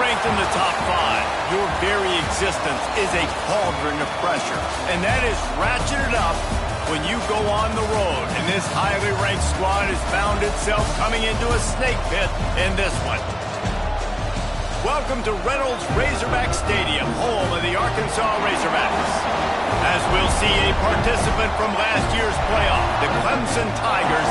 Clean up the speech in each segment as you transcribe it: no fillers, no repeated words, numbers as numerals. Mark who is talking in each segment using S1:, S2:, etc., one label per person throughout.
S1: ranked in the top 5, your very existence is a cauldron of pressure. And that is ratcheted up when you go on the road. And this highly ranked squad has found itself coming into a snake pit in this one. Welcome to Reynolds Razorback Stadium, home of the Arkansas Razorbacks. As we'll see a participant from last year's playoff, the Clemson Tigers,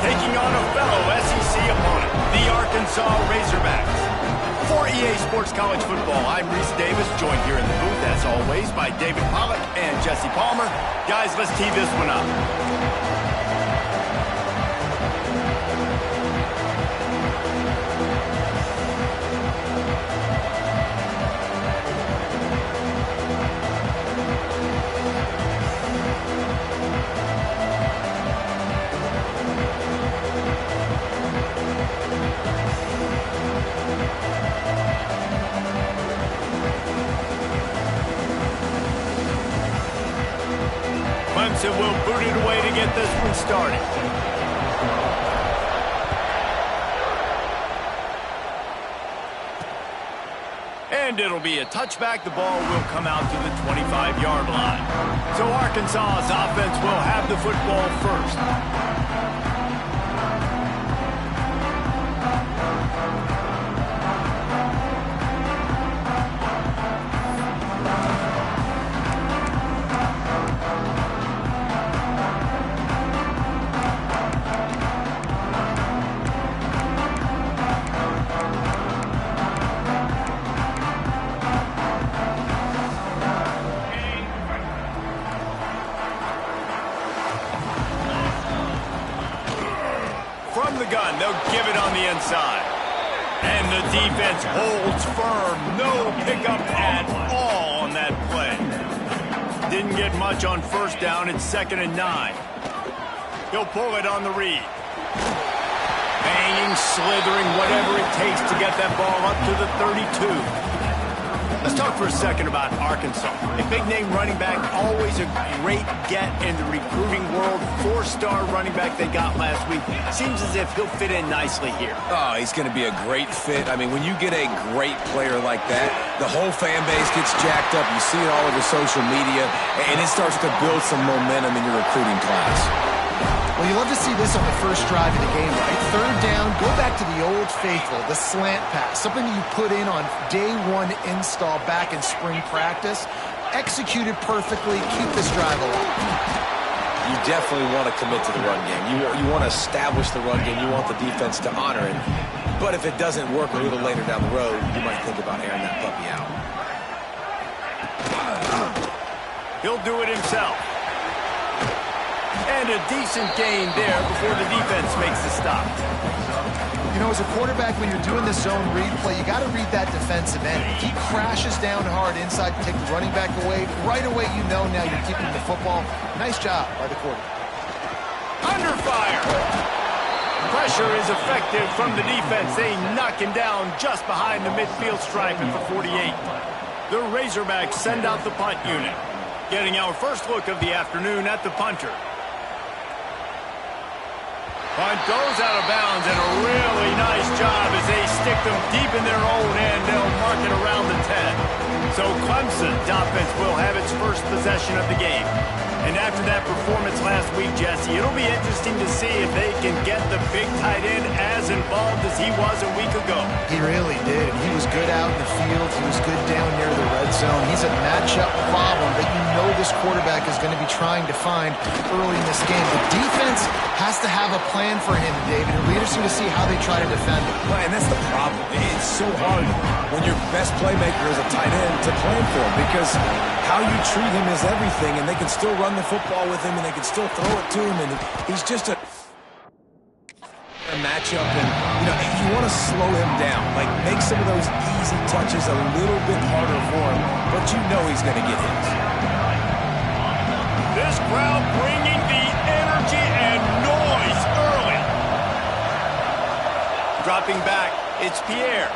S1: taking on a fellow SEC opponent, the Arkansas Razorbacks. For EA Sports College Football, I'm Reese Davis, joined here in the booth, as always, by David Pollack and Jesse Palmer. Guys, let's tee this one up. Clemson will boot it away to get this one started. And it'll be a touchback. The ball will come out to the 25-yard line. So Arkansas's offense will have the football first. From the gun, they'll give it on the inside. And the defense holds firm. No pickup at all on that play. Didn't get much on first down. It's 2nd and 9. He'll pull it on the read. Banging, slithering, whatever it takes to get that ball up to the 32. Let's talk for a second about Arkansas. A big-name running back, always a great get in the recruiting world. 4-star running back they got last week. Seems as if he'll fit in nicely here.
S2: Oh, he's going to be a great fit. I mean, when you get a great player like that, the whole fan base gets jacked up. You see it all over social media, and it starts to build some momentum in your recruiting class.
S3: Well, you love to see this on the first drive of the game, right? 3rd down, go back to the old faithful, the slant pass, something you put in on day 1 install back in spring practice. Executed perfectly, keep this drive alive.
S2: You definitely want to commit to the run game. You want to establish the run game. You want the defense to honor it. But if it doesn't work a little later down the road, you might think about airing that puppy out.
S1: He'll do it himself. And a decent gain there before the defense makes the stop.
S3: You know, as a quarterback, when you're doing the zone read play, you got to read that defensive end. He crashes down hard inside to take the running back away. Right away, you know now you're keeping the football. Nice job by the quarterback.
S1: Under fire. Pressure is effective from the defense. They knock him down just behind the midfield stripe at the 48. The Razorbacks send out the punt unit. Getting our first look of the afternoon at the punter. Punt goes out of bounds, and a really nice job as they stick them deep in their own end. They'll mark it around the 10. So Clemson's offense will have its first possession of the game. And after that performance last week, Jesse, it'll be interesting to see if they can get the big tight end as involved as he was a week ago.
S3: He really did. He was good out in the field. He was good down near the red zone. He's a matchup problem that you know this quarterback is going to be trying to find early in this game. The defense has to have a plan for him, David. It'll be interesting to see how they try to defend him.
S2: Well, and that's the problem. It's so hard when your best playmaker is a tight end to plan for him, because how you treat him is everything, and they can still run the football with him, and they can still throw it to him, and he's just a matchup. And you want to slow him down, like make some of those easy touches a little bit harder for him, but you know he's going to get his.
S1: This crowd bringing the energy and noise early. Dropping back, it's Pierre.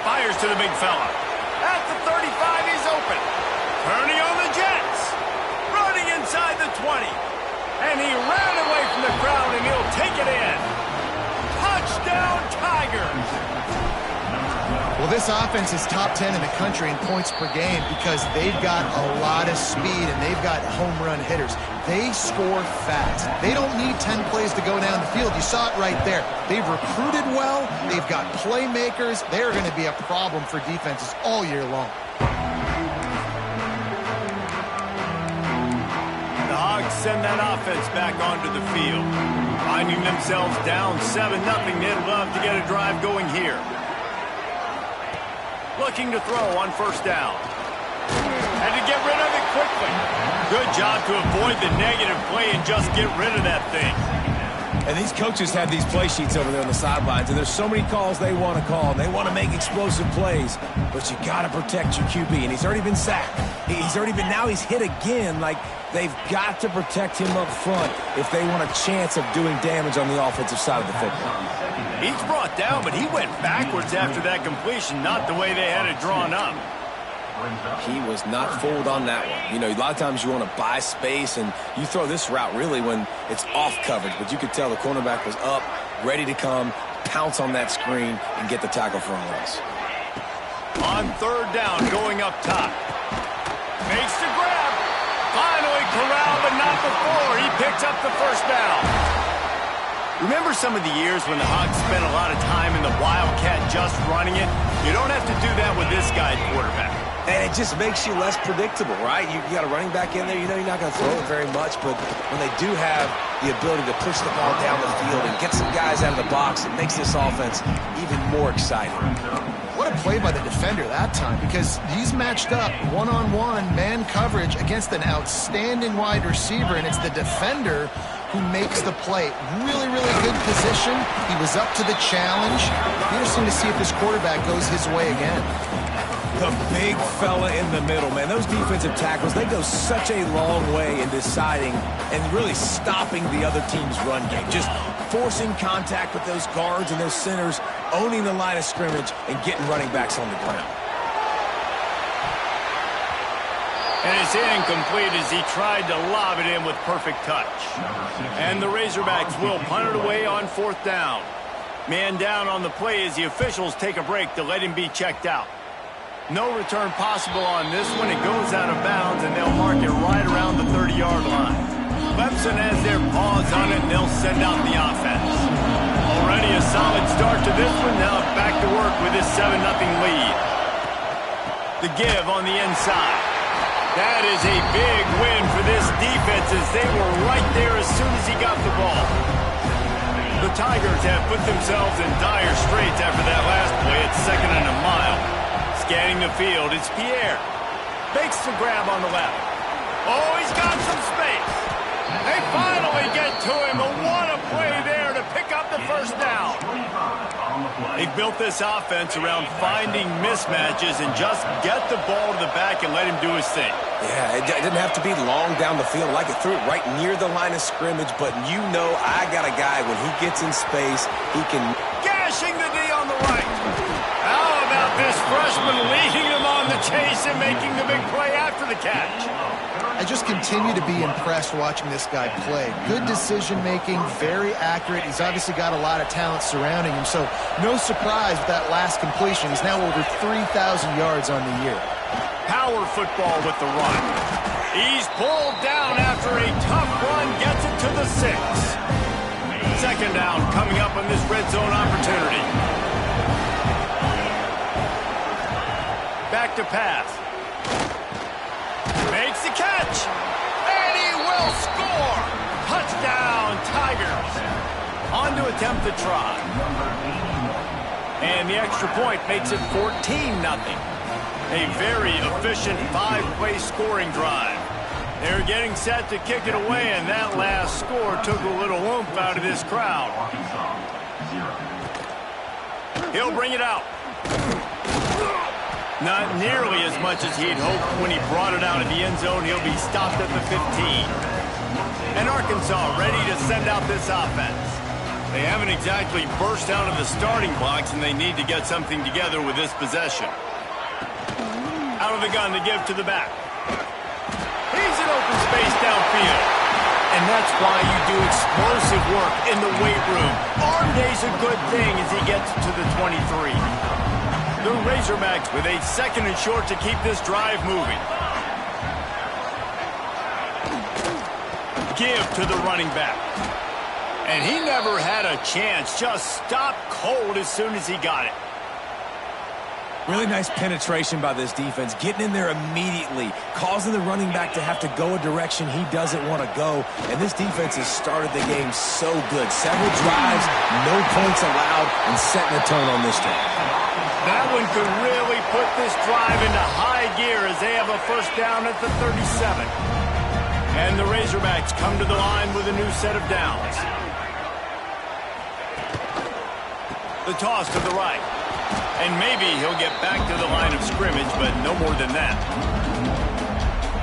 S1: Fires to the big fella. At the 35, he's open. Turning on the Jets. Running inside the 20. And he ran away from the crowd, and he'll take it in. Touchdown, Tigers.
S3: Well, this offense is top 10 in the country in points per game because they've got a lot of speed and they've got home run hitters. They score fast. They don't need 10 plays to go down the field. You saw it right there. They've recruited well. They've got playmakers. They're going to be a problem for defenses all year long.
S1: The Hogs send that offense back onto the field. Finding themselves down 7-0, they'd love to get a drive going here. Looking to throw on first down. And to get rid of it quickly. Good job to avoid the negative play and just get rid of that thing.
S2: And these coaches have these play sheets over there on the sidelines, and there's so many calls they want to call, and they want to make explosive plays, but you got to protect your QB, and he's already been sacked. Now he's hit again. Like, they've got to protect him up front if they want a chance of doing damage on the offensive side of the football.
S1: He's brought down, but he went backwards after that completion, not the way they had it drawn up.
S2: He was not fooled on that one. You know, a lot of times you want to buy space, and you throw this route really when it's off coverage, but you could tell the cornerback was up, ready to come, pounce on that screen, and get the tackle for a loss.
S1: On third down, going up top. Makes the grab. Finally corralled, but not before. He picks up the first down. Remember some of the years when the Hogs spent a lot of time in the Wildcat just running it? You don't have to do that with this guy at quarterback.
S2: And it just makes you less predictable, right? You got a running back in there. You know you're not going to throw it very much, but when they do have the ability to push the ball down the field and get some guys out of the box, it makes this offense even more exciting.
S3: What a play by the defender that time, because he's matched up one-on-one man coverage against an outstanding wide receiver, and it's the defender who makes the play. Really, really good position. He was up to the challenge. Interesting to see if this quarterback goes his way again.
S2: The big fella in the middle, man. Those defensive tackles, they go such a long way in deciding and really stopping the other team's run game. Just forcing contact with those guards and those centers, owning the line of scrimmage, and getting running backs on the ground.
S1: And it's incomplete as he tried to lob it in with perfect touch. And the Razorbacks will punt it away on fourth down. Man down on the play as the officials take a break to let him be checked out. No return possible on this one. It goes out of bounds, and they'll mark it right around the 30-yard line. Clemson has their paws on it, and they'll send out the offense. Already a solid start to this one. Now back to work with this 7-0 lead. The give on the inside. That is a big win for this defense as they were right there as soon as he got the ball. The Tigers have put themselves in dire straits after that last play at 2nd and a mile. Scanning the field, it's Pierre. Makes the grab on the left. Oh, he's got some space. They finally get to him, but what a play there to pick up the first down. They built this offense around finding mismatches and just get the ball to the back and let him do his thing.
S2: Yeah, it didn't have to be long down the field. Like it threw it right near the line of scrimmage, but you know I got a guy, when he gets in space, he can...
S1: Gashing the D on the right. How about this freshman leading him on the chase and making the big play after the catch?
S3: I just continue to be impressed watching this guy play. Good decision-making, very accurate. He's obviously got a lot of talent surrounding him, so no surprise with that last completion. He's now over 3,000 yards on the year.
S1: Power football with the run. He's pulled down after a tough run, gets it to the 6. Second down coming up on this red zone opportunity. Back to pass. Makes the catch. And he will score. Touchdown, Tigers. On to attempt the try. And the extra point makes it 14-0. A very efficient 5-play scoring drive. They're getting set to kick it away, and that last score took a little oomph out of this crowd. He'll bring it out. Not nearly as much as he'd hoped when he brought it out of the end zone. He'll be stopped at the 15. And Arkansas ready to send out this offense. They haven't exactly burst out of the starting blocks, and they need to get something together with this possession. Out of the gun to give to the back. He's in open space downfield. And that's why you do explosive work in the weight room. Arm day's a good thing as he gets to the 23. The Razorbacks with a 2nd and short to keep this drive moving. Give to the running back. And he never had a chance. Just stopped cold as soon as he got it.
S2: Really nice penetration by this defense, getting in there immediately, causing the running back to have to go a direction he doesn't want to go. And this defense has started the game so good. Several drives, no points allowed, and setting the tone on this drive.
S1: That one could really put this drive into high gear as they have a 1st down at the 37. And the Razorbacks come to the line with a new set of downs. The toss to the right. And maybe he'll get back to the line of scrimmage, but no more than that.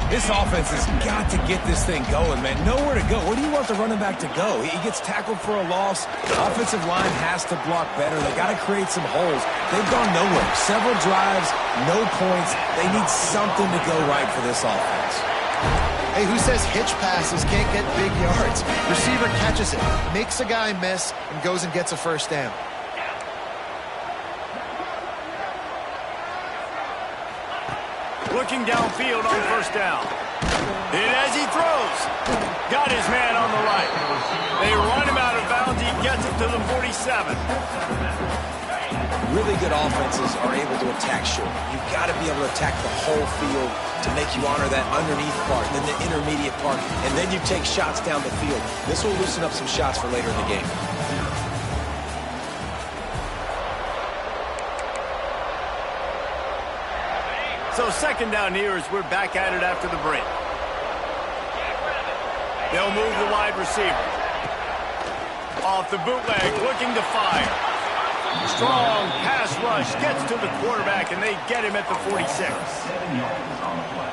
S2: This offense has got to get this thing going, man. Nowhere to go. Where do you want the running back to go? He gets tackled for a loss. The offensive line has to block better. They got to create some holes. They've gone nowhere. Several drives, no points. They need something to go right for this offense.
S3: Hey, who says hitch passes can't get big yards? Receiver catches it, makes a guy miss, and goes and gets a 1st down.
S1: Looking downfield on 1st down. Hit as he throws. Got his man on the right. They run him out of bounds. He gets it to the 47.
S2: Really good offenses are able to attack short. You've got to be able to attack the whole field to make you honor that underneath part, and then the intermediate part, and then you take shots down the field. This will loosen up some shots for later in the game.
S1: So 2nd down here as we're back at it after the break. They'll move the wide receiver. Off the bootleg, looking to fire. Strong pass rush, gets to the quarterback, and they get him at the 46.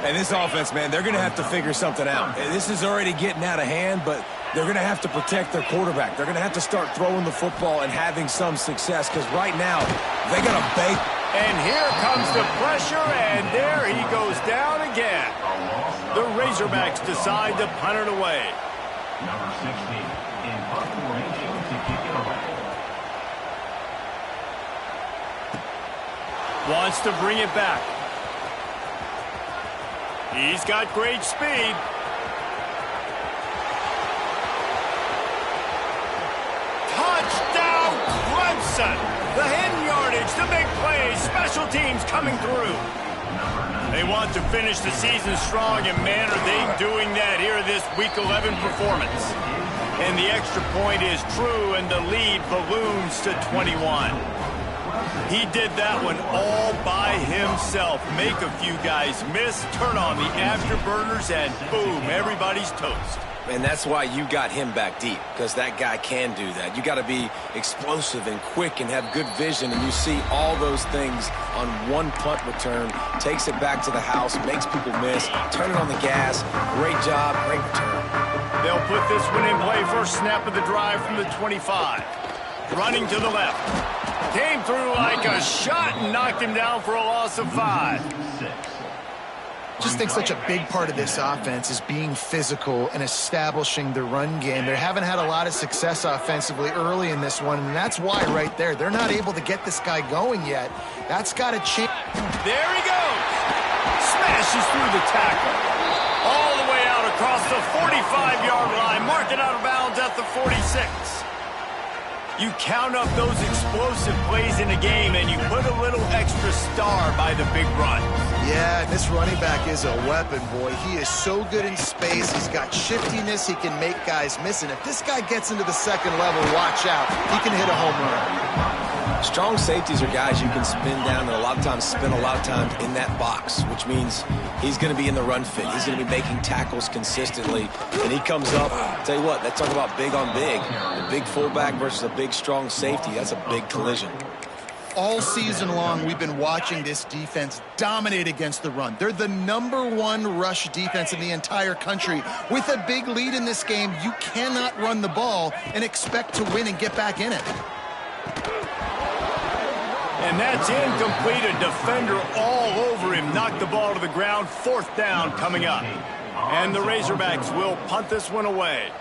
S2: And this offense, man, they're going to have to figure something out. This is already getting out of hand, but they're going to have to protect their quarterback. They're going to have to start throwing the football and having some success, because right now, they got to bake.
S1: And here comes the pressure, and there he goes down again. The Razorbacks decide to punt it away.
S4: Number 16 in punt formation to kick it away.
S1: Wants to bring it back. He's got great speed. Touchdown, Clemson! The hidden yardage, the big plays, special teams coming through. They want to finish the season strong, and man, are they doing that here in this Week 11 performance. And the extra point is true, and the lead balloons to 21. He did that one all by himself. Make a few guys miss, turn on the afterburners, and boom, everybody's toast.
S2: And that's why you got him back deep, because that guy can do that. You got to be explosive and quick and have good vision, and you see all those things on one punt return. Takes it back to the house, makes people miss, turn it on the gas. Great job, great return.
S1: They'll put this one in play. 1st snap of the drive from the 25. Running to the left. Came through like a shot and knocked him down for a loss of 5.
S3: Just think such a big part of this offense is being physical and establishing the run game. They haven't had a lot of success offensively early in this one, and that's why right there, they're not able to get this guy going yet. That's got to change.
S1: There he goes. Smashes through the tackle. All the way out across the 45-yard line, marking out of bounds at the 46. You count up those explosive plays in a game, and you put a little extra star by the big run.
S3: Yeah, this running back is a weapon, boy. He is so good in space. He's got shiftiness. He can make guys miss. And if this guy gets into the 2nd level, watch out. He can hit a home run.
S2: Strong safeties are guys you can spin down, and a lot of times spend a lot of time in that box, which means he's going to be in the run fit. He's going to be making tackles consistently, and he comes up. Tell you what, let's talk about big on big. A big fullback versus a big, strong safety. That's a big collision.
S3: All season long, we've been watching this defense dominate against the run. They're the #1 rush defense in the entire country. With a big lead in this game, you cannot run the ball and expect to win and get back in it.
S1: And that's incomplete. A defender all over him. Knocked the ball to the ground. 4th down coming up. And the Razorbacks will punt this one away.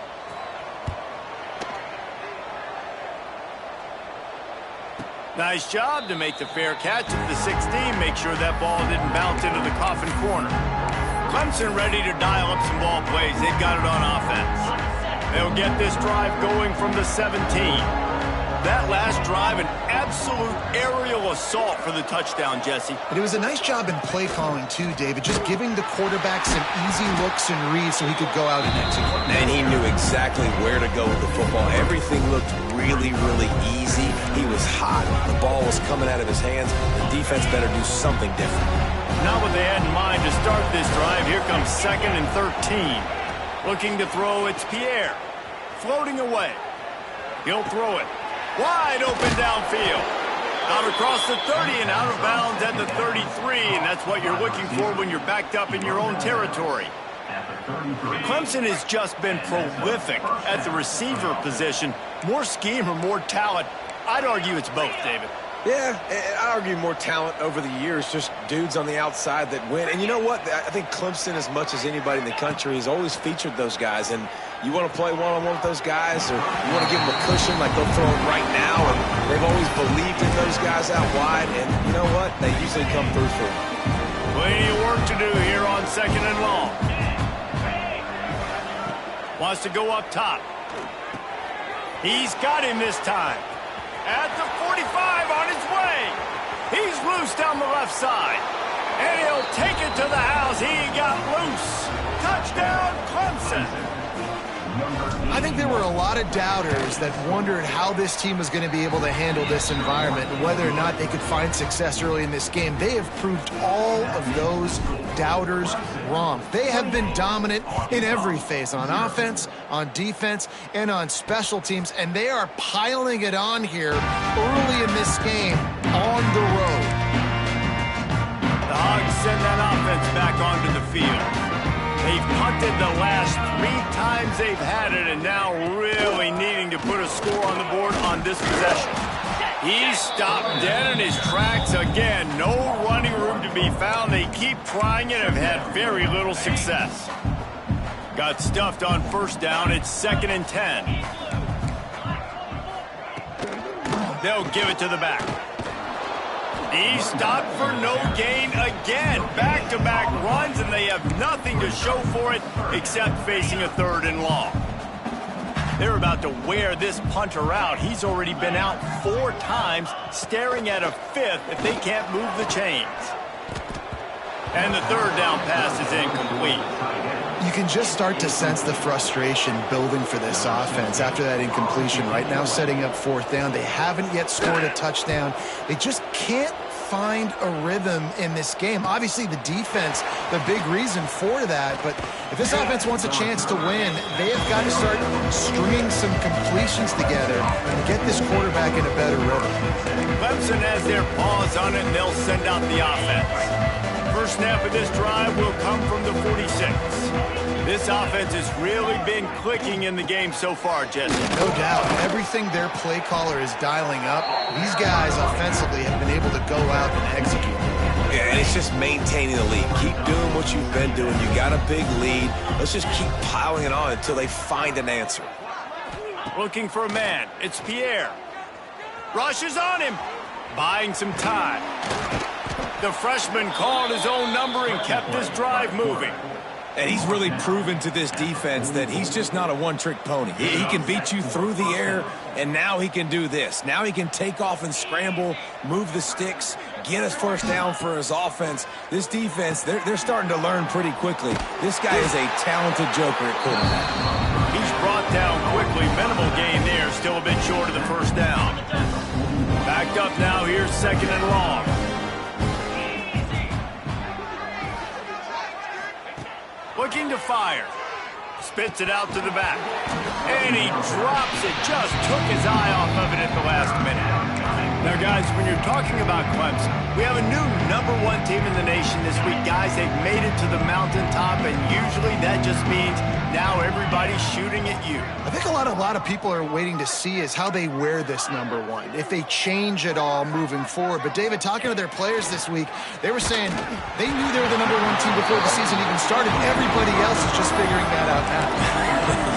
S1: Nice job to make the fair catch at the 16. Make sure that ball didn't bounce into the coffin corner. Clemson ready to dial up some ball plays. They've got it on offense. They'll get this drive going from the 17. That last drive, an absolute aerial assault for the touchdown, Jesse.
S3: But it was a nice job in play calling, too, David. Just giving the quarterback some easy looks and reads so he could go out and execute.
S2: And he knew exactly where to go with the football. Everything looked really, really easy. He was hot. The ball was coming out of his hands. The defense better do something different.
S1: Not what they had in mind to start this drive. Here comes 2nd and 13. Looking to throw, it's Pierre. Floating away. He'll throw it. Wide open downfield. Out across the 30 and out of bounds at the 33. And that's what you're looking for when you're backed up in your own territory. Clemson has just been prolific at the receiver position. More scheme or more talent? I'd argue it's both, David.
S2: Yeah, I'd argue more talent over the years, just dudes on the outside that win. And you know what? I think Clemson, as much as anybody in the country, has always featured those guys. And you want to play one-on-one with those guys, or you want to give them a cushion like they'll throw it right now. And they've always believed in those guys out wide. And you know what? They usually come through for them.
S1: Plenty of work to do here on 2nd and long. Wants to go up top. He's got him this time. At the 45 on his way. He's loose down the left side. And he'll take it to the house. He got loose. Touchdown, Clemson.
S3: I think there were a lot of doubters that wondered how this team was going to be able to handle this environment and whether or not they could find success early in this game. They have proved all of those doubters wrong. They have been dominant in every phase, on offense, on defense, and on special teams, and they are piling it on here early in this game on the road.
S1: The Hogs send that offense back onto the field. They've punted the last 3 times they've had it, and now really needing to put a score on the board on this possession. He's stopped dead in his tracks again. No running room to be found. They keep trying it and have had very little success. Got stuffed on 1st down. It's 2nd and 10. They'll give it to the back. He stopped for no gain again. Back-to-back runs, and they have nothing to show for it except facing a 3rd and long. They're about to wear this punter out. He's already been out 4 times, staring at a 5th if they can't move the chains. And the 3rd down pass is incomplete.
S3: You can just start to sense the frustration building for this offense after that incompletion. Right now, setting up 4th down. They haven't yet scored a touchdown. They just can't find a rhythm in this game. Obviously, the defense, the big reason for that. But if this offense wants a chance to win, they have got to start stringing some completions together and get this quarterback in a better rhythm.
S1: Clemson has their paws on it, and they'll send out the offense. First snap of this drive will come from the 46. This offense has really been clicking in the game so far, Jesse.
S3: No doubt. Everything their play caller is dialing up, these guys offensively have been able to go out and execute.
S2: Yeah, and it's just maintaining the lead. Keep doing what you've been doing. You got a big lead. Let's just keep piling it on until they find an answer.
S1: Looking for a man. It's Pierre. Rushes on him. Buying some time. The freshman called his own number and kept this drive moving.
S2: And he's really proven to this defense that he's just not a one-trick pony. He can beat you through the air, and now he can do this. Now he can take off and scramble, move the sticks, get us 1st down for his offense. This defense, they're starting to learn pretty quickly. This guy is a talented joker at quarterback.
S1: He's brought down quickly. Minimal gain there, still a bit short of the 1st down. Backed up now, here's 2nd and long. Looking to fire. Spits it out to the back. And he drops it. Just took his eye off of it at the last minute. Now, guys, when you're talking about Clemson, we have a new #1 team in the nation this week. Guys, they've made it to the mountaintop, and usually that just means now everybody's shooting at you.
S3: I think a lot of people are waiting to see is how they wear this #1, if they change it all moving forward. But, David, talking to their players this week, they were saying they knew they were the #1 team before the season even started. Everybody else is just figuring that out now.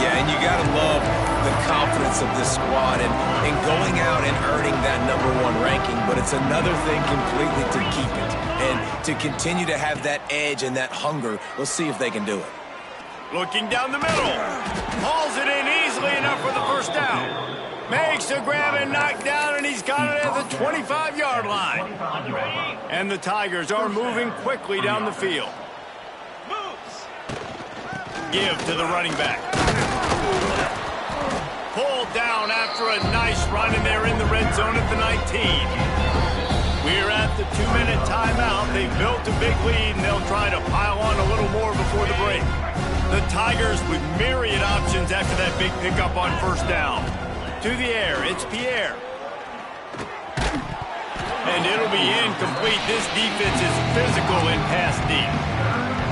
S2: Yeah, and you got to love the confidence confidence of this squad and going out and earning that #1 ranking, but it's another thing completely to keep it and to continue to have that edge and that hunger. Let's see if they can do it.
S1: Looking down the middle. Hauls it in easily enough for the first down. Makes the grab and knock down, and he's got it at the 25-yard line. And the Tigers are moving quickly down the field. Give to the running back. Pulled down after a nice run, and they're in the red zone at the 19. We're at the 2-minute timeout. They've built a big lead, and they'll try to pile on a little more before the break. The Tigers with myriad options after that big pickup on first down. To the air, it's Pierre. And it'll be incomplete. This defense is physical in pass deep.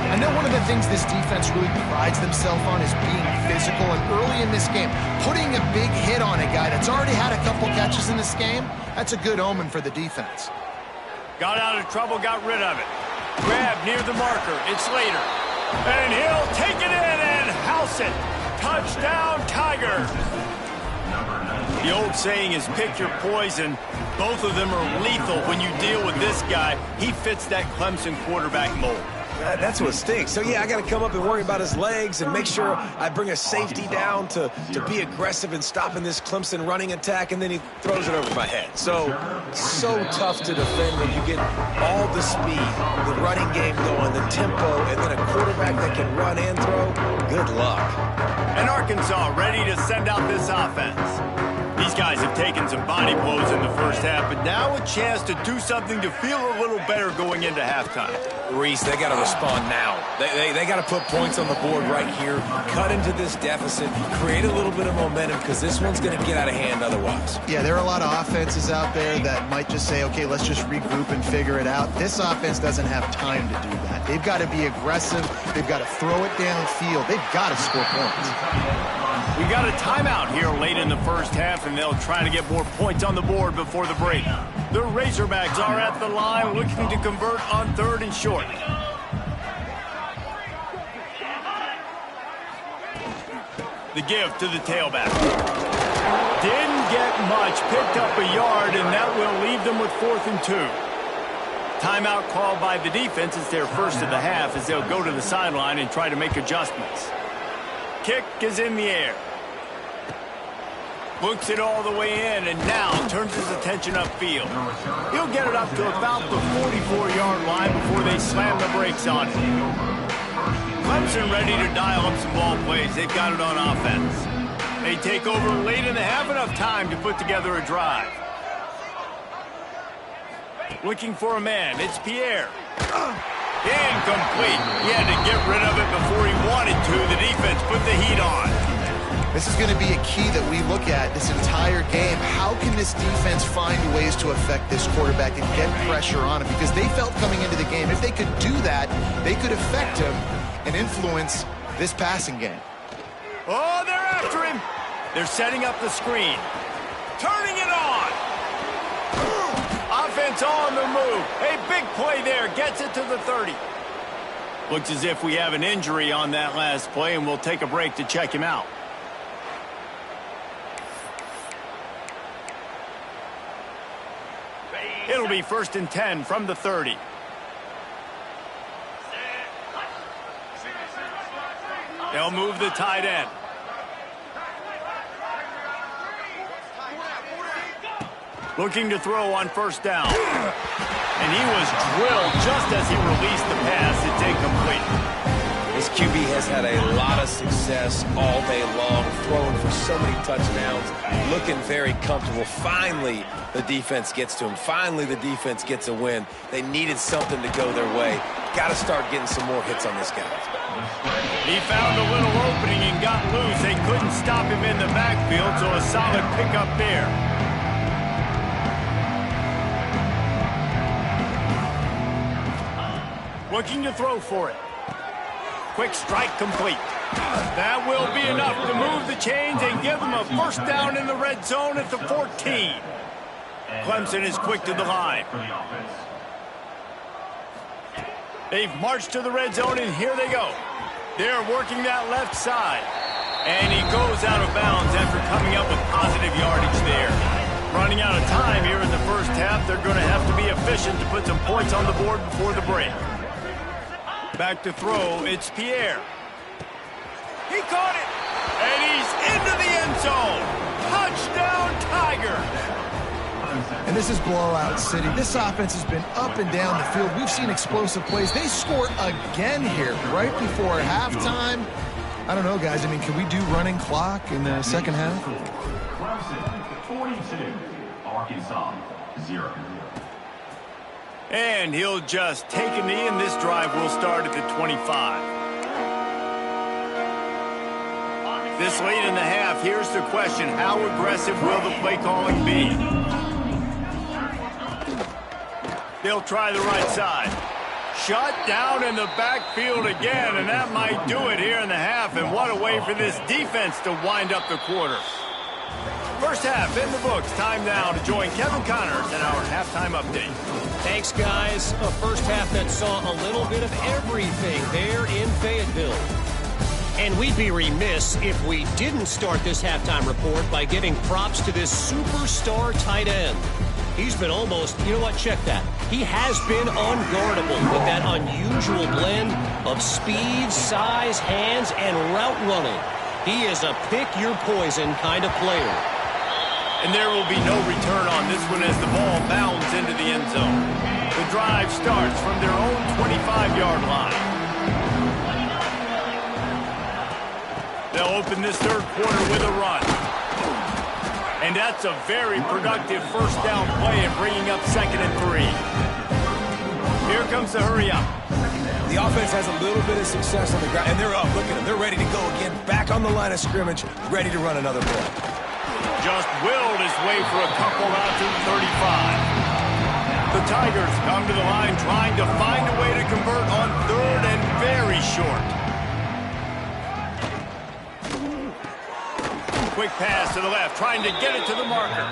S3: I know one of the things this defense really prides themselves on is being physical, and early in this game, putting a big hit on a guy that's already had a couple catches in this game, that's a good omen for the defense.
S1: Got out of trouble, got rid of it. Grab near the marker, it's Slater. And he'll take it in and house it. Touchdown, Tigers. The old saying is pick your poison. Both of them are lethal when you deal with this guy. He fits that Clemson quarterback mold.
S2: That's what stinks. So, yeah, I got to come up and worry about his legs and make sure I bring a safety down to be aggressive in stopping this Clemson running attack, and then he throws it over my head. So tough to defend when you get all the speed, the running game going, the tempo, and then a quarterback that can run and throw. Good luck.
S1: And Arkansas ready to send out this offense. These guys have taken some body blows in the first half, but now a chance to do something to feel a little better going into halftime.
S2: Reese, they got to respond now. They got to put points on the board right here, cut into this deficit, create a little bit of momentum, because this one's going to get out of hand otherwise.
S3: Yeah, there are a lot of offenses out there that might just say, okay, let's just regroup and figure it out. This offense doesn't have time to do that. They've got to be aggressive. They've got to throw it downfield. They've got to score points.
S1: We got a timeout here late in the first half, and they'll try to get more points on the board before the break. The Razorbacks are at the line looking to convert on 3rd and short. The give to the tailback. Didn't get much, picked up a yard, and that will leave them with 4th and 2. Timeout called by the defense. It's their first of the half as they'll go to the sideline and try to make adjustments. Kick is in the air. Looks it all the way in, and now turns his attention upfield. He'll get it up to about the 44-yard line before they slam the brakes on it. Clemson ready to dial up some ball plays. They've got it on offense. They take over late in the half, enough time to put together a drive. Looking for a man. It's Pierre. Incomplete. He had to get rid of it before he wanted to. The defense put the heat on.
S3: This is going to be a key that we look at this entire game. How can this defense find ways to affect this quarterback and get pressure on him? Because they felt coming into the game, if they could do that, they could affect him and influence this passing game.
S1: Oh, they're after him. They're setting up the screen. Turning it on. Offense on the move. A big play there. Gets it to the 30. Looks as if we have an injury on that last play, and we'll take a break to check him out. It'll be 1st and 10 from the 30. They'll move the tight end. Looking to throw on first down. And he was drilled just as he released the pass. It's incomplete.
S2: This QB has had a lot of success all day long, throwing for so many touchdowns, looking very comfortable. Finally, the defense gets to him. Finally, the defense gets a win. They needed something to go their way. Got to start getting some more hits on this guy.
S1: He found a little opening and got loose. They couldn't stop him in the backfield, so a solid pickup there. Looking to throw for it. Quick strike complete. That will be enough to move the chains and give them a first down in the red zone at the 14. Clemson is quick to the line. They've marched to the red zone, and here they go. They're working that left side. And he goes out of bounds after coming up with positive yardage there. Running out of time here in the first half. They're going to have to be efficient to put some points on the board before the break. Back to throw, it's Pierre. He caught it, and he's into the end zone. Touchdown, Tigers.
S3: And this is blowout city. This offense has been up and down the field. We've seen explosive plays. They score again here right before halftime. I don't know, guys. I mean, can we do running clock in the second half?
S4: Clemson 42, Arkansas 0.
S1: And he'll just take a knee, and this drive will start at the 25. This late in the half, here's the question. How aggressive will the play calling be? They'll try the right side. Shut down in the backfield again, and that might do it here in the half. And what a way for this defense to wind up the quarter. First half in the books. Time now to join Kevin Connors in our halftime update.
S5: Thanks, guys. A first half that saw a little bit of everything there in Fayetteville. And we'd be remiss if we didn't start this halftime report by giving props to this superstar tight end. He's been almost, you know what, check that. He has been unguardable with that unusual blend of speed, size, hands, and route running. He is a pick-your-poison kind of player.
S1: And there will be no return on this one as the ball bounds into the end zone. The drive starts from their own 25-yard line. They'll open this third quarter with a run. And that's a very productive first down play in bringing up 2nd and 3. Here comes the hurry up.
S2: The offense has a little bit of success on the ground, and they're up. Look at them. They're ready to go again. Back on the line of scrimmage, ready to run another play.
S1: Just willed his way for a couple out to the 35. The Tigers come to the line trying to find a way to convert on 3rd and very short. Quick pass to the left, trying to get it to the marker.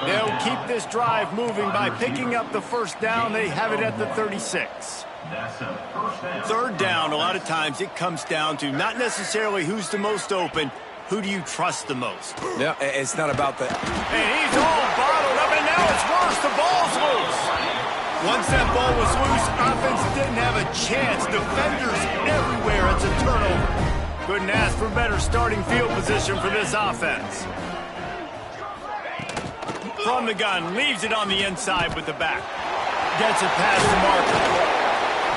S1: They'll keep this drive moving by picking up the first down. They have it at the 36. Third down, a lot of times it comes down to not necessarily who's the most open, who do you trust the most?
S2: Yeah, it's not about that.
S1: And he's all bottled up, and now it's worse. The ball's loose. Once that ball was loose, offense didn't have a chance. Defenders everywhere. It's a turnover. Couldn't ask for better starting field position for this offense. From the gun, leaves it on the inside with the back. Gets it past the marker.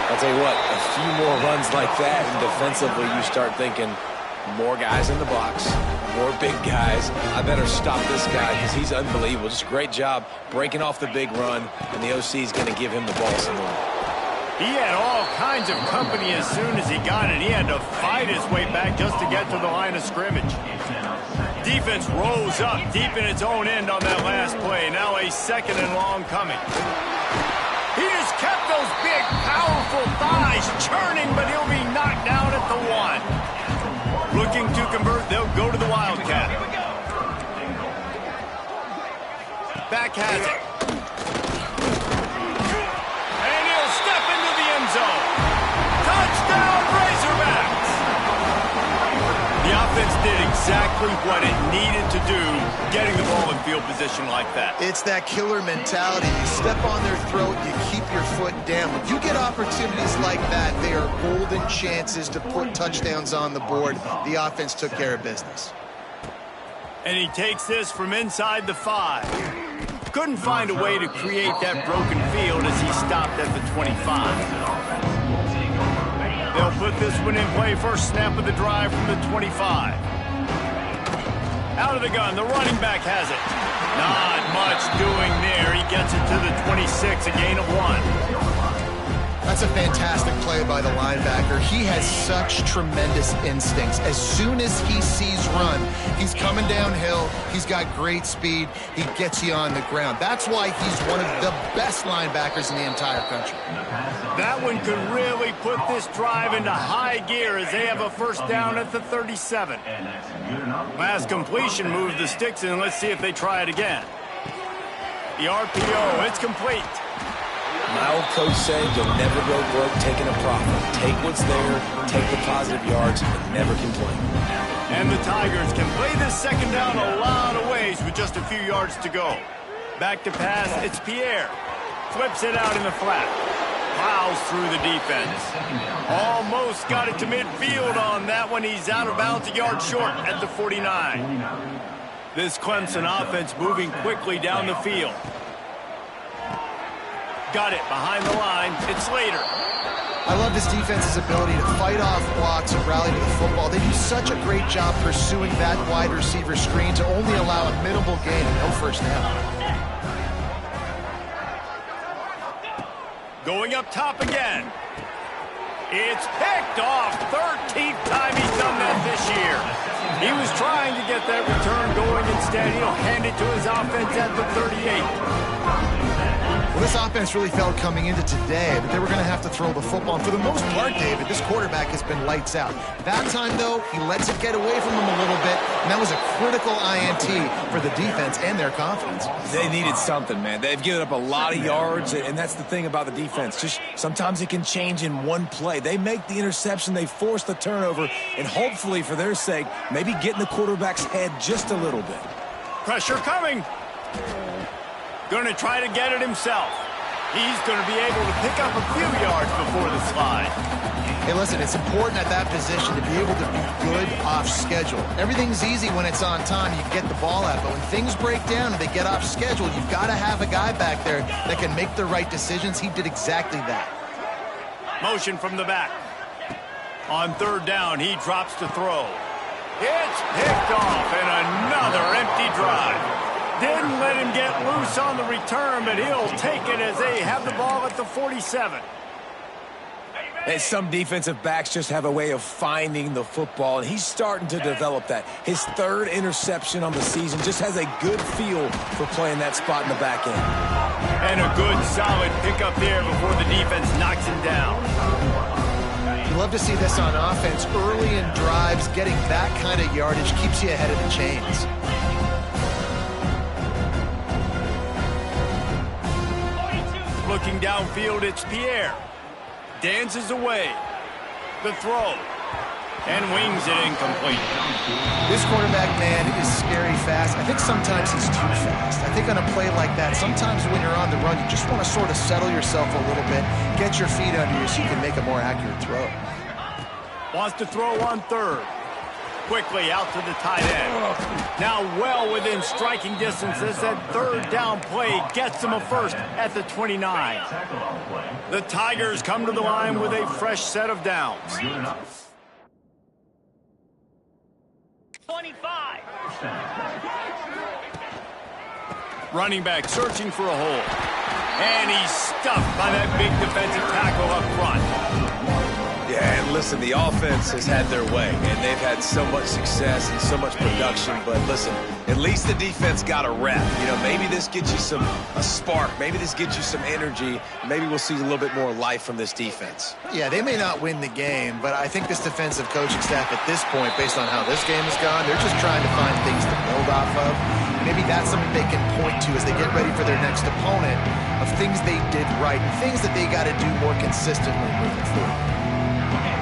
S2: I'll tell you what, a few more runs like that, and defensively you start thinking, more guys in the box, more big guys. I better stop this guy because he's unbelievable. Just great job breaking off the big run, and the OC is going to give him the ball some more.
S1: He had all kinds of company as soon as he got it. He had to fight his way back just to get to the line of scrimmage. Defense rose up deep in its own end on that last play. Now a 2nd and long coming. He just kept those big, powerful thighs churning, but he'll be knocked down at the 1. Looking to convert, they'll go to the Wildcat. Back has it. Zone. Touchdown, Razorbacks! The offense did exactly what it needed to do, getting the ball in field position like that.
S3: It's that killer mentality. You step on their throat, you keep your foot down. When you get opportunities like that, they are golden chances to put touchdowns on the board. The offense took care of business.
S1: And he takes this from inside the 5. Couldn't find a way to create that broken field as he stopped at the 25. They'll put this one in play. First snap of the drive from the 25. Out of the gun, the running back has it. Not much doing there. He gets it to the 26, a gain of 1.
S3: That's a fantastic play by the linebacker. He has such tremendous instincts. As soon as he sees run, he's coming downhill. He's got great speed. He gets you on the ground. That's why he's one of the best linebackers in the entire country.
S1: That one could really put this drive into high gear as they have a first down at the 37. Last completion moved the sticks in. Let's see if they try it again. The RPO, it's complete.
S2: My old coach said you'll never go broke taking a profit. Take what's there, take the positive yards, and never complain.
S1: And the Tigers can play this second down a lot of ways with just a few yards to go. Back to pass, it's Pierre. Flips it out in the flat. Plows through the defense. Almost got it to midfield on that one. He's out of bounds, a yard short at the 49. This Clemson offense moving quickly down the field. Got it behind the line. It's Slater.
S3: I love this defense's ability to fight off blocks and rally to the football. They do such a great job pursuing that wide receiver screen to only allow a minimal gain and no first down.
S1: Going up top again. It's picked off. 13th time he's done that this year. He was trying to get that return going. Instead, he'll hand it to his offense at the 38.
S3: Well, this offense really felt coming into today that they were going to have to throw the football. And for the most part, David, this quarterback has been lights out. That time, though, he lets it get away from him a little bit, and that was a critical INT for the defense and their confidence.
S2: They needed something, man. They've given up a lot of yards, and that's the thing about the defense. Just sometimes it can change in one play. They make the interception, they force the turnover, and hopefully, for their sake, maybe get in the quarterback's head just a little bit.
S1: Pressure coming. Going to try to get it himself. He's going to be able to pick up a few yards before the slide.
S3: Hey, listen, it's important at that position to be able to be good off schedule. Everything's easy when it's on time. You can get the ball out. But when things break down and they get off schedule, you've got to have a guy back there that can make the right decisions. He did exactly that.
S1: Motion from the back. On third down, he drops to throw. It's picked off, and another empty drive. Didn't let him get loose on the return, but he'll take it as they have the ball at the 47.
S2: And some defensive backs just have a way of finding the football, and he's starting to develop that. His third interception on the season, just has a good feel for playing that spot in the back end.
S1: And a good, solid pickup there before the defense knocks him down.
S3: You love to see this on offense. Early in drives, getting that kind of yardage keeps you ahead of the chains.
S1: Looking downfield, it's Pierre. Dances away. The throw. And wings it incomplete.
S3: This quarterback, man, is scary fast. I think sometimes he's too fast. I think on a play like that, sometimes when you're on the run, you just want to sort of settle yourself a little bit, get your feet under you so you can make a more accurate throw.
S1: Wants to throw on third. Quickly out to the tight end. Now well within striking distance as that third down play gets him a first at the 29. The Tigers come to the line with a fresh set of downs. 25. Running back searching for a hole. And he's stuffed by that big defensive tackle up front.
S2: Yeah, and listen, the offense has had their way, and they've had so much success and so much production. But listen, at least the defense got a rep. You know, maybe this gets you a spark. Maybe this gets you some energy. Maybe we'll see a little bit more life from this defense.
S3: Yeah, they may not win the game, but I think this defensive coaching staff at this point, based on how this game has gone, they're just trying to find things to build off of. Maybe that's something they can point to as they get ready for their next opponent of things they did right and things that they got to do more consistently moving forward.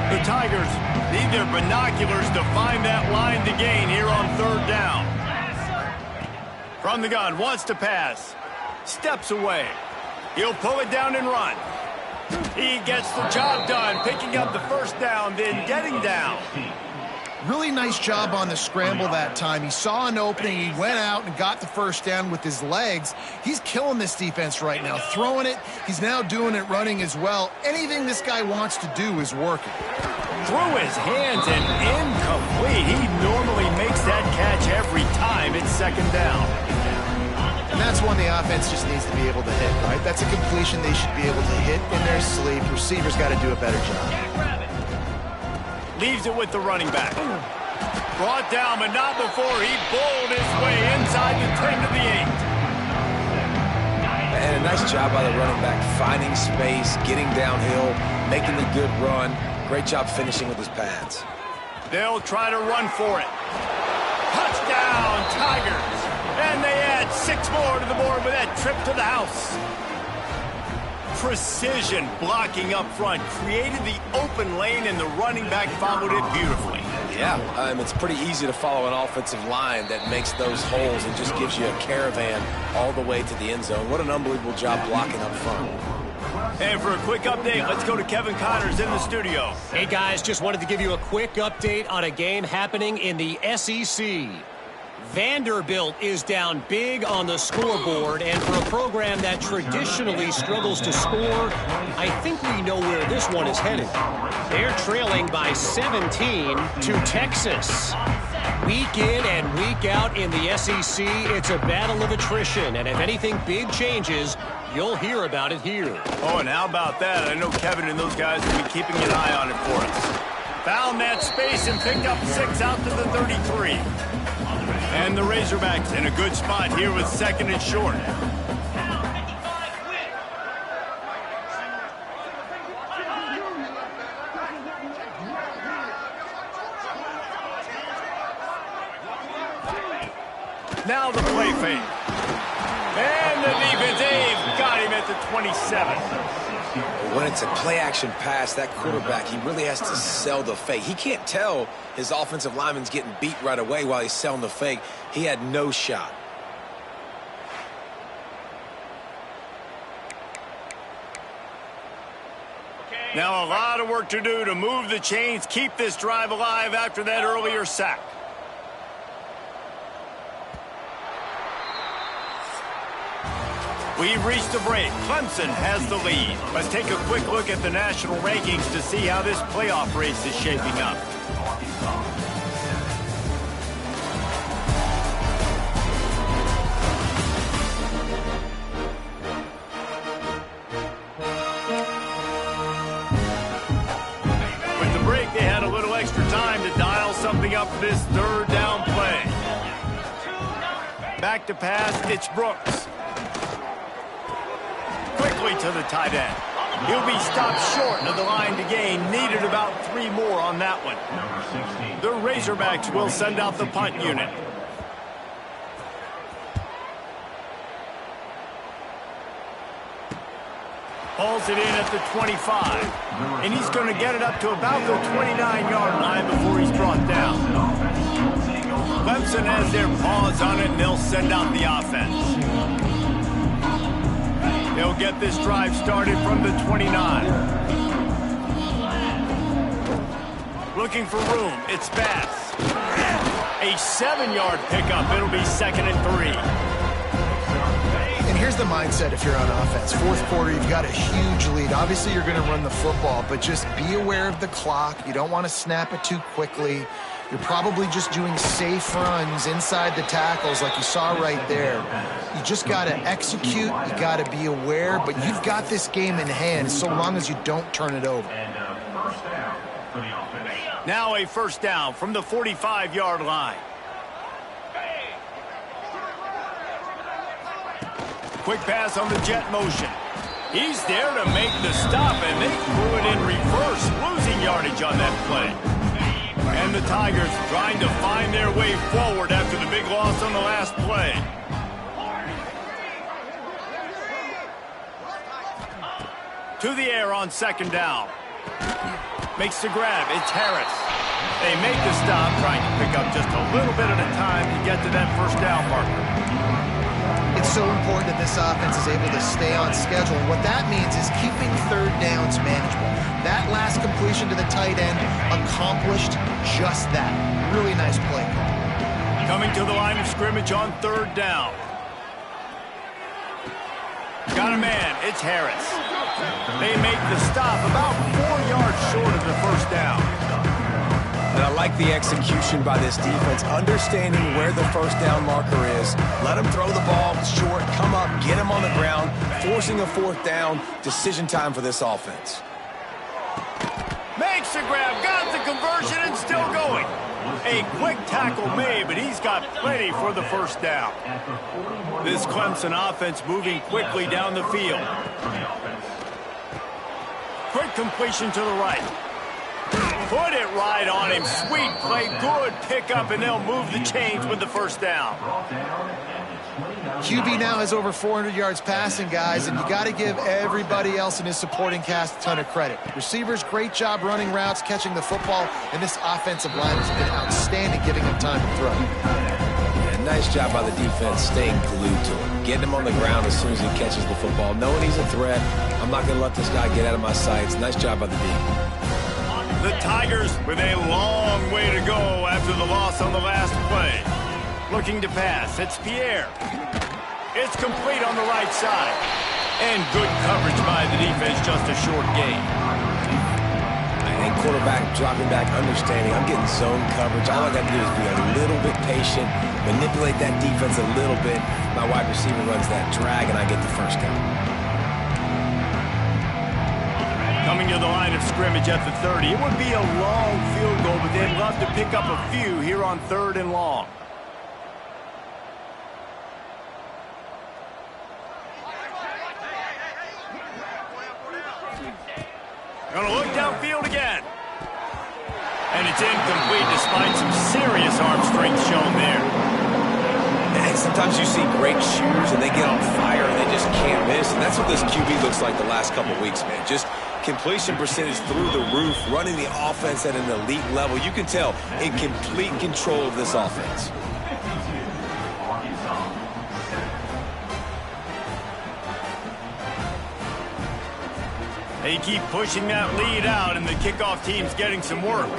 S1: The Tigers need their binoculars to find that line to gain here on third down. From the gun, wants to pass. Steps away. He'll pull it down and run. He gets the job done, picking up the first down, then getting down.
S3: Really nice job on the scramble that time. He saw an opening. He went out and got the first down with his legs. He's killing this defense right now. Throwing it. He's now doing it running as well. Anything this guy wants to do is working.
S1: Through his hands and incomplete. He normally makes that catch every time it's second down.
S3: And that's one the offense just needs to be able to hit, right? That's a completion they should be able to hit in their sleep. Receivers got to do a better job.
S1: Leaves it with the running back. Brought down, but not before he bowled his way inside the 10 to the 8.
S2: And a nice job by the running back, finding space, getting downhill, making a good run. Great job finishing with his pads.
S1: They'll try to run for it. Touchdown, Tigers. And they add 6 more to the board with that trip to the house. Precision blocking up front created the open lane, and the running back followed it beautifully.
S2: Yeah, it's pretty easy to follow an offensive line that makes those holes and just gives you a caravan all the way to the end zone. What an unbelievable job blocking up front.
S1: And for a quick update, let's go to Kevin Connors in the studio.
S5: Hey, guys, just wanted to give you a quick update on a game happening in the SEC. Vanderbilt is down big on the scoreboard, and for a program that traditionally struggles to score, I think we know where this one is headed. They're trailing by 17 to Texas. Week in and week out in the SEC, it's a battle of attrition, and if anything big changes, you'll hear about it here.
S1: Oh, and how about that? I know Kevin and those guys will be keeping an eye on it for us. Found that space and picked up 6 out to the 33. And the Razorbacks in a good spot here with 2nd and short. Now the play fake. And the defense, Dave got him at the 27.
S2: When it's a play-action pass, that quarterback, he really has to sell the fake. He can't tell his offensive lineman's getting beat right away while he's selling the fake. He had no shot.
S1: Now a lot of work to do to move the chains, keep this drive alive after that earlier sack. We've reached the break. Clemson has the lead. Let's take a quick look at the national rankings to see how this playoff race is shaping up. With the break, they had a little extra time to dial something up for this 3rd down play. Back to pass, it's Brooks. Quickly to the tight end. He'll be stopped short of the line to gain. Needed about 3 more on that one. The Razorbacks will send out the punt unit. Hauls it in at the 25. And he's going to get it up to about the 29-yard line before he's brought down. Clemson has their paws on it, and they'll send out the offense. They'll get this drive started from the 29. Looking for room. It's Bass. A 7-yard pickup. It'll be 2nd and 3.
S3: And here's the mindset if you're on offense. 4th quarter, you've got a huge lead. Obviously, you're going to run the football, but just be aware of the clock. You don't want to snap it too quickly. You're probably just doing safe runs inside the tackles like you saw right there. You just got to execute. You got to be aware, but you've got this game in hand so long as you don't turn it over.
S1: Now a 1st down from the 45-yard line. Quick pass on the jet motion. He's there to make the stop, and they threw it in reverse, losing yardage on that play. And the Tigers trying to find their way forward after the big loss on the last play. To the air on 2nd down. Makes the grab. It's Harris. They make the stop, trying to pick up just a little bit at a time to get to that 1st down marker.
S3: It's so important that this offense is able to stay on schedule. And what that means is keeping 3rd downs manageable. That last completion to the tight end accomplished just that. Really nice play call.
S1: Coming to the line of scrimmage on 3rd down. Got a man. It's Harris. They make the stop about 4 yards short of the 1st down.
S2: And I like the execution by this defense, understanding where the 1st down marker is. Let him throw the ball short, come up, get him on the ground, forcing a 4th down. Decision time for this offense.
S1: Makes the grab, got the conversion, and still going. A quick tackle made, but he's got plenty for the 1st down. This Clemson offense moving quickly down the field. Quick completion to the right. Put it right on him. Sweet play, good pickup, and they'll move the chains with the 1st down.
S3: QB now has over 400 yards passing, guys, and you got to give everybody else in his supporting cast a ton of credit. Receivers, great job running routes, catching the football, and this offensive line has been outstanding, giving him time to throw.
S2: Yeah, nice job by the defense staying glued to him, getting him on the ground as soon as he catches the football, knowing he's a threat. I'm not going to let this guy get out of my sights. Nice job by the D.
S1: The Tigers with a long way to go after the loss on the last play. Looking to pass. It's Pierre. It's complete on the right side. And good coverage by the defense, just a short gain.
S2: And quarterback dropping back, understanding I'm getting zone coverage. All I got to do is be a little bit patient, manipulate that defense a little bit. My wide receiver runs that drag, and I get the first down.
S1: Coming to the line of scrimmage at the 30. It would be a long field goal, but they'd love to pick up a few here on 3rd and long. Gonna look downfield again. And it's incomplete despite some serious arm strength shown there.
S2: And sometimes you see great shooters and they get on fire and they just can't miss. And that's what this QB looks like the last couple weeks, man. Just completion percentage through the roof, running the offense at an elite level. You can tell in complete control of this offense.
S1: They keep pushing that lead out, and the kickoff team's getting some work.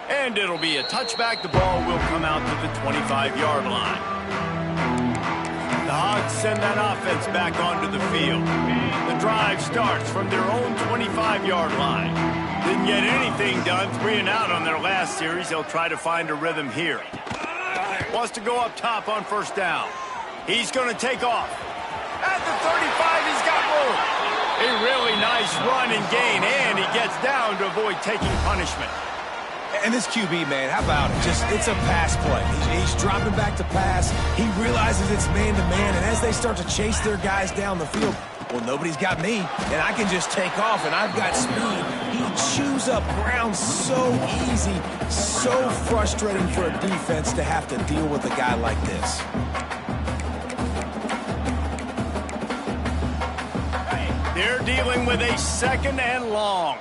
S1: And it'll be a touchback. The ball will come out to the 25-yard line. The Hogs send that offense back onto the field. The drive starts from their own 25-yard line. Didn't get anything done, 3 and out on their last series. They'll try to find a rhythm here. Wants to go up top on 1st down. He's going to take off. At the 35, he's got room. A really nice run and gain, and he gets down to avoid taking punishment.
S2: And this QB, man, how about it? It's a pass play. He's dropping back to pass. He realizes it's man-to-man, and as they start to chase their guys down the field, well, nobody's got me, and I can just take off, and I've got speed. He chews up ground so easy, so frustrating for a defense to have to deal with a guy like this.
S1: They're dealing with a 2nd and long.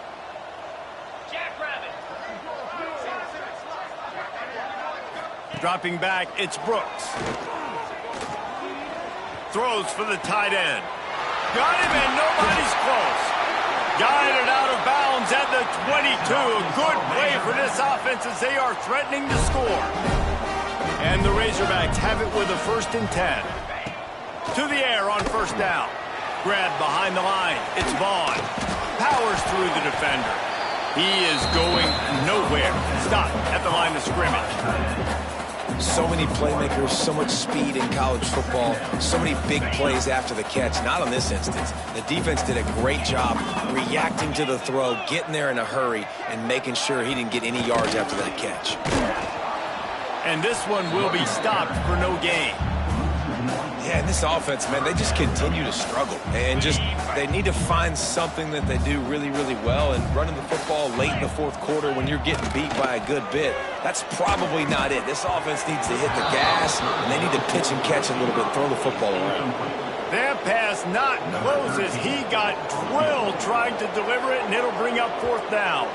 S1: Dropping back, it's Brooks. Throws for the tight end. Got him, and nobody's close. Guided out of bounds at the 22. A good play for this offense as they are threatening to score. And the Razorbacks have it with a 1st and 10. To the air on 1st down. Grabbed behind the line. It's Vaughn. Powers through the defender. He is going nowhere. Stopped at the line of scrimmage.
S2: So many playmakers, so much speed in college football, so many big plays after the catch. Not on this instance. The defense did a great job reacting to the throw, getting there in a hurry, and making sure he didn't get any yards after that catch.
S1: And this one will be stopped for no gain.
S2: Yeah, and this offense, man, they just continue to struggle. And they need to find something that they do really, really well. And running the football late in the 4th quarter when you're getting beat by a good bit, that's probably not it. This offense needs to hit the gas, and they need to pitch and catch a little bit, throw the football around.
S1: That pass not close as he got drilled trying to deliver it, and it'll bring up 4th down.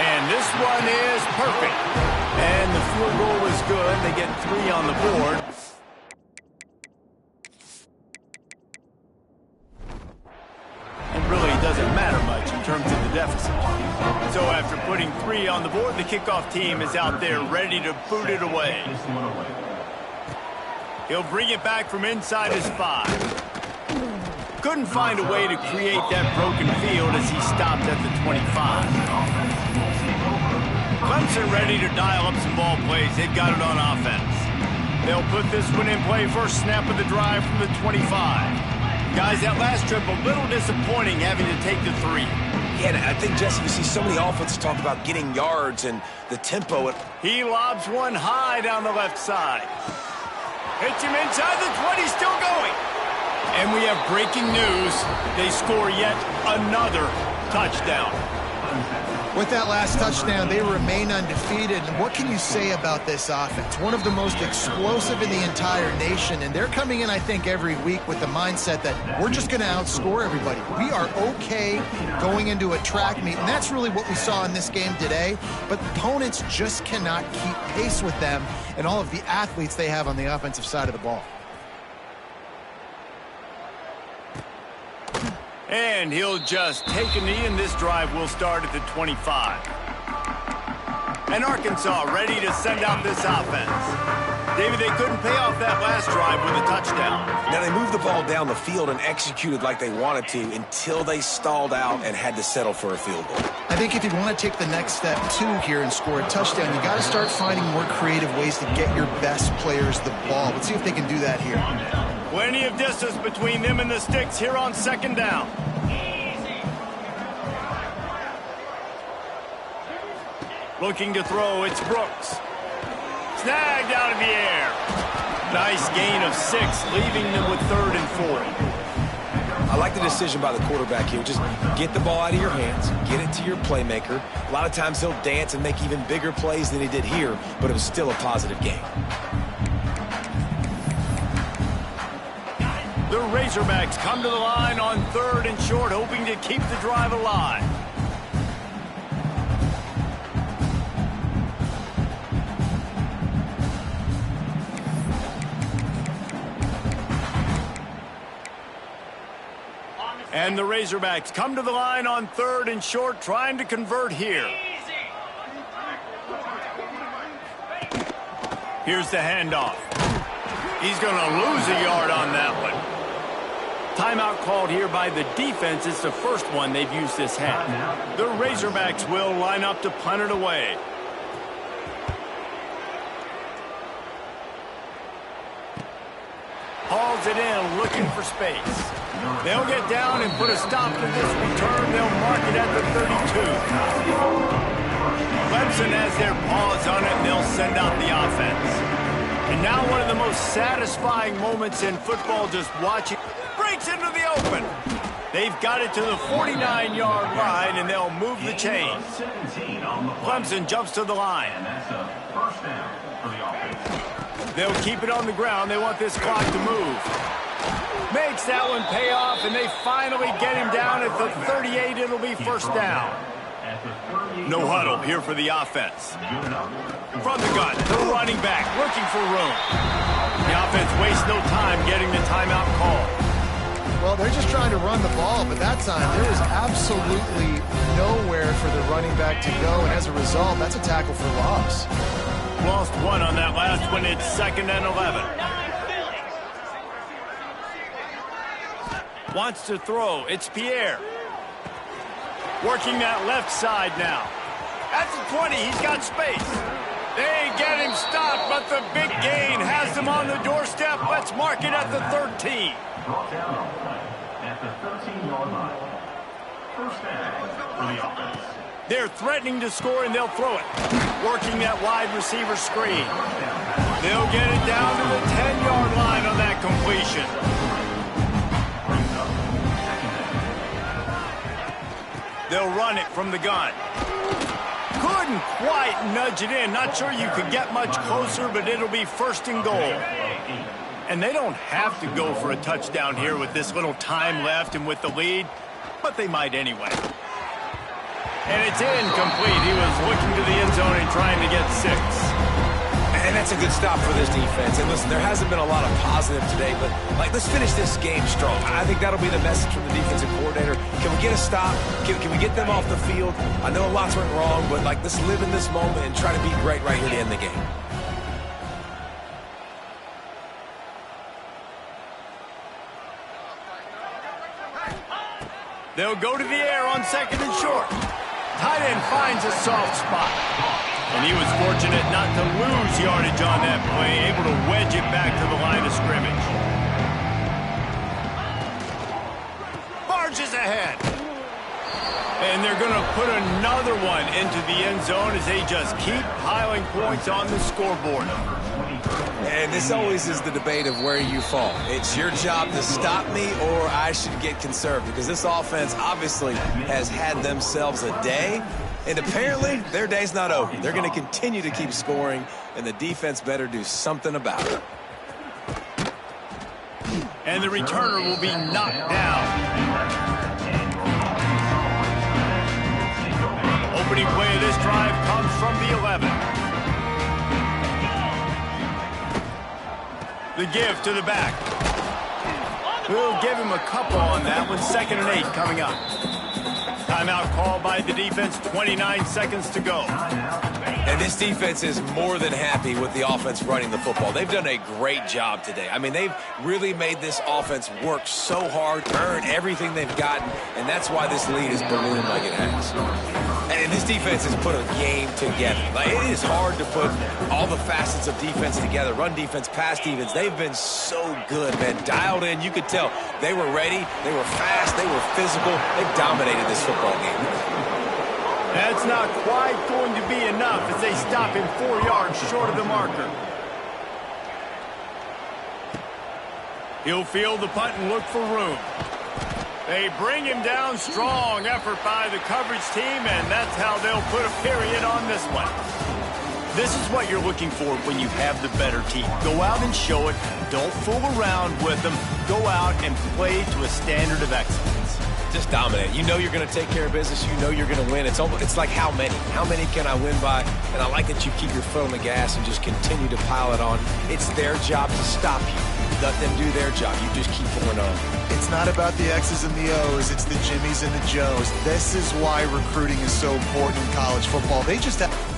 S1: And this one is perfect. And the field goal was good. They get 3 on the board. It really doesn't matter much in terms of the deficit. So after putting 3 on the board, the kickoff team is out there ready to boot it away. He'll bring it back from inside his 5. Couldn't find a way to create that broken field as he stopped at the 25. Clemson ready to dial up some ball plays. They've got it on offense. They'll put this one in play. First snap of the drive from the 25. Guys, that last trip a little disappointing having to take the 3.
S2: Yeah, and I think, Jesse, you see so many offenses talk about getting yards and the tempo.
S1: He lobs one high down the left side. Hits him inside the 20, still going. And we have breaking news. They score yet another touchdown.
S3: With that last touchdown, they remain undefeated. And what can you say about this offense? One of the most explosive in the entire nation. And they're coming in, I think, every week with the mindset that we're just going to outscore everybody. We are okay going into a track meet. And that's really what we saw in this game today. But opponents just cannot keep pace with them and all of the athletes they have on the offensive side of the ball.
S1: And he'll just take a knee, and this drive will start at the 25. And Arkansas ready to send out this offense. David, they couldn't pay off that last drive with a touchdown.
S2: Now, they moved the ball down the field and executed like they wanted to until they stalled out and had to settle for a field goal.
S3: I think if you want to take the next step, too, here and score a touchdown, you got to start finding more creative ways to get your best players the ball. Let's see if they can do that here.
S1: Plenty of distance between them and the sticks here on second down. Looking to throw, it's Brooks. Snagged out of the air. Nice gain of 6, leaving them with 3rd and 4.
S2: I like the decision by the quarterback here. Just get the ball out of your hands, get it to your playmaker. A lot of times he'll dance and make even bigger plays than he did here, but it was still a positive game.
S1: The Razorbacks come to the line on 3rd and short, hoping to keep the drive alive. And the Razorbacks come to the line on 3rd and short, trying to convert here. Here's the handoff. He's going to lose a yard on that one. Timeout called here by the defense. It's the first one they've used this half. The Razorbacks will line up to punt it away. Hauls it in, looking for space. They'll get down and put a stop to this return. They'll mark it at the 32. Clemson has their paws on it, and they'll send out the offense. And now one of the most satisfying moments in football, just watching. Breaks into the open. They've got it to the 49-yard line, and they'll move the chains. Clemson jumps to the line. They'll keep it on the ground. They want this clock to move. Makes that one pay off, and they finally get him down at the 38. It'll be first down. No huddle here for the offense. From the gun, the running back looking for room. The offense wastes no time getting the timeout call.
S3: Well, they're just trying to run the ball, but that time there was absolutely nowhere for the running back to go, and as a result, that's a tackle for loss.
S1: Lost one on that last one. It's 2nd and 11. Wants to throw. It's Pierre. Working that left side now. At the 20, he's got space. They get him stopped, but the big gain has them on the doorstep. Let's mark it at the 13.
S4: Brought down on play at the 13-yard line. First down for the offense.
S1: They're threatening to score, and they'll throw it. Working that wide receiver screen. They'll get it down to the 10-yard line on that completion. They'll run it from the gun. Couldn't quite nudge it in. Not sure you could get much closer, but it'll be 1st and goal. And they don't have to go for a touchdown here with this little time left and with the lead, but they might anyway. And it's incomplete. He was looking to the end zone and trying to get 6.
S2: And that's a good stop for this defense. And listen, there hasn't been a lot of positive today, but let's finish this game strong. I think that'll be the message from the defensive coordinator. Can we get a stop? Can we get them off the field? I know lots went wrong, but let's live in this moment and try to be great right here to end the game.
S1: They'll go to the air on 2nd and short. Tight end finds a soft spot. And he was fortunate not to lose yardage on that play, able to wedge it back to the line of scrimmage. Barges ahead. And they're going to put another one into the end zone as they just keep piling points on the scoreboard.
S2: And this always is the debate of where you fall. It's your job to stop me, or I should get conservative, because this offense obviously has had themselves a day. And apparently, their day's not over. They're going to continue to keep scoring, and the defense better do something about it.
S1: And the returner will be knocked down. Opening play of this drive comes from the 11. The give to the back. We'll give him a couple on that one. 2nd and 8 coming up. Timeout called by the defense. 29 seconds to go.
S2: And this defense is more than happy with the offense running the football. They've done a great job today. I mean, they've really made this offense work so hard, earn everything they've gotten, and that's why this lead is ballooned like it has. And this defense has put a game together. Like, it is hard to put all the facets of defense together. Run defense, pass defense. They've been so good, man. Dialed in. You could tell they were ready. They were fast. They were physical. They dominated this football game.
S1: That's not quite going to be enough as they stop him 4 yards short of the marker. He'll field the punt and look for room. They bring him down. Strong effort by the coverage team, and that's how they'll put a period on this one. This is what you're looking for when you have the better team. Go out and show it. Don't fool around with them. Go out and play to a standard of excellence.
S2: Just dominate. You know you're going to take care of business. You know you're going to win. It's like how many? How many can I win by? And I like that you keep your foot on the gas and just continue to pile it on. It's their job to stop you. Let them do their job. You just keep going on.
S3: It's not about the X's and the O's. It's the Jimmies and the Joes. This is why recruiting is so important in college football. They just have...